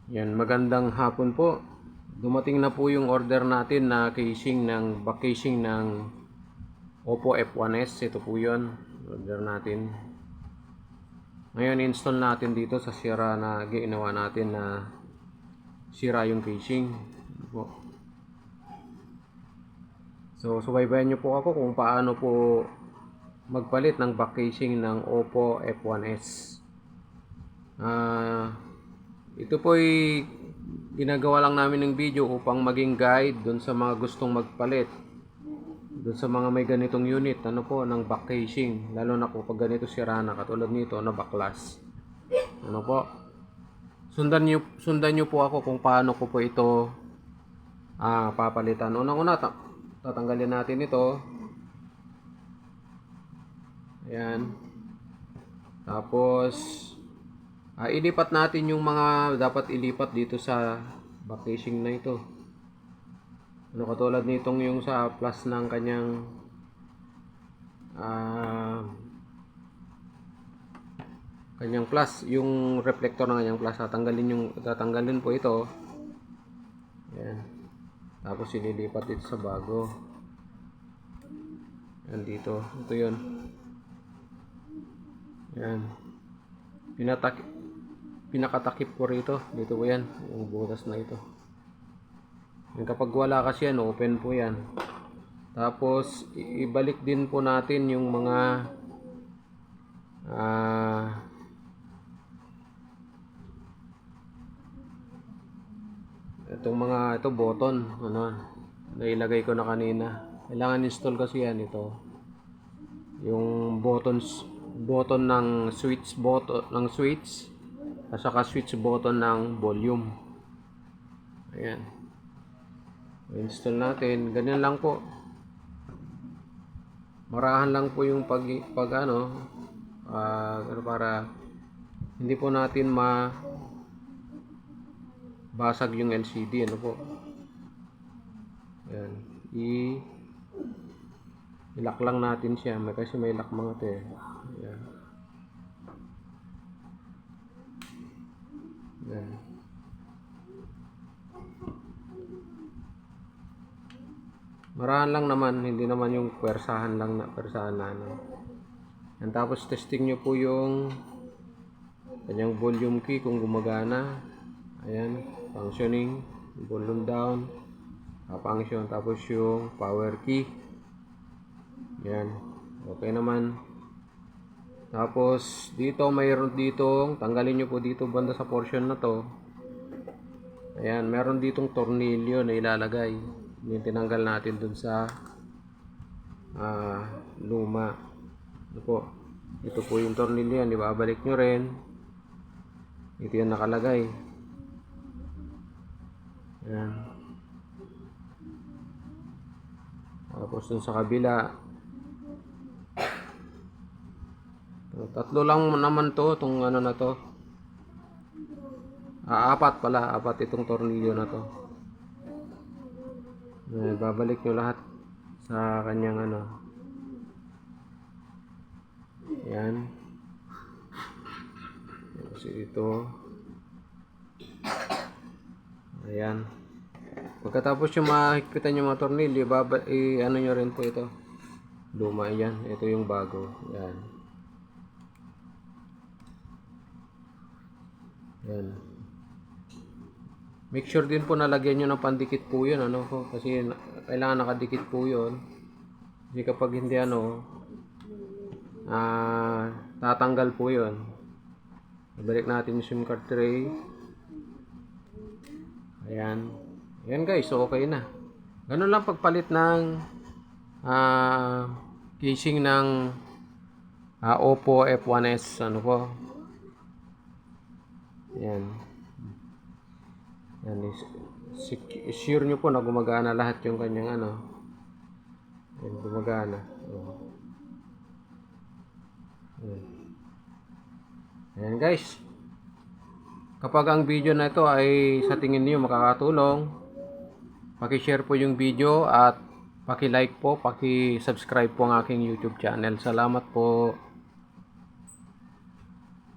Yan, magandang hapon po. Dumating na po yung order natin na back casing ng Oppo F1s. Ito po yun, order natin. Ngayon, install natin dito sa sira na ginawa natin na sira yung casing. So, subaybayan nyo po ako kung paano po magpalit ng back casing ng Oppo F1s. Ito po ay ginagawa lang namin ng video upang maging guide dun sa mga gustong magpalit dun sa mga may ganitong unit ng back casing, lalo na kapag ganito sira na katulad nito na baklas. Sundan nyo po ako kung paano ko po ito papalitan. Unang-una, tatanggalin natin ito. Ayan. Tapos ilipat natin yung mga dapat ilipat dito sa back casing na ito. Katulad nitong yung sa plus ng kanyang plus, yung reflector ng kanyang plus, tatanggalin po ito. Ayan. Tapos ililipat dito sa bago. Ayan dito. Ito yun. Ayan. Pinakatakip ko rito. Dito po yan. Yung butas na ito. Yung kapag wala kasi yan, open po yan. Tapos, ibalik din po natin yung mga ito button na ilagay ko na kanina. Kailangan install kasi yan ito. Yung button ng switch at saka switch button ng volume. Ayan. Install natin. Ganyan lang po. Marahan lang po yung para hindi po natin basag yung LCD. Ayan. I-lock lang natin siya. Kasi may lock mga ito eh. Ayan. Ayan. Marahan lang naman, hindi naman yung pwersahan na Yan, tapos testing nyo po yung kanyang volume key kung gumagana. Ayan, functioning, volume down, function, tapos yung power key. Yan, okay naman. Tapos dito mayroon ditong, tanggalin nyo po dito banda sa portion na to. Ayan, meron ditong tornilyo na ilalagay. Yung tinanggal natin dun sa luma. Ito po yung tornilyo yan, ibabalik nyo rin. Ito yung nakalagay. Ayan. Tapos dun sa kabila, tatlo lang naman to, itong na to. Apat itong tornilyo na to. Babalik nyo lahat sa kanyang Ayan. Kasi ito. Ayan. Pagkatapos yung makikita yung mga tornilyo, nyo rin po ito. Luma yan. Ito yung bago. Ayan. Ayan. Make sure din po nalagyan nyo ng pandikit po yun. Kasi kailangan nakadikit po yun. Kasi kapag hindi tatanggal po yun. Ibalik natin yung SIM card tray. Ayan. Ayan guys, so okay na. Ganun lang pagpalit ng casing ng Oppo F1s. Ayan. Yan, sure nyo po na gumagana lahat yung kanyang Yan, gumagana. Ayan guys. Kapag ang video na ito ay sa tingin niyo makakatulong, paki-share po yung video at paki-like po, paki-subscribe po ang aking YouTube channel. Salamat po.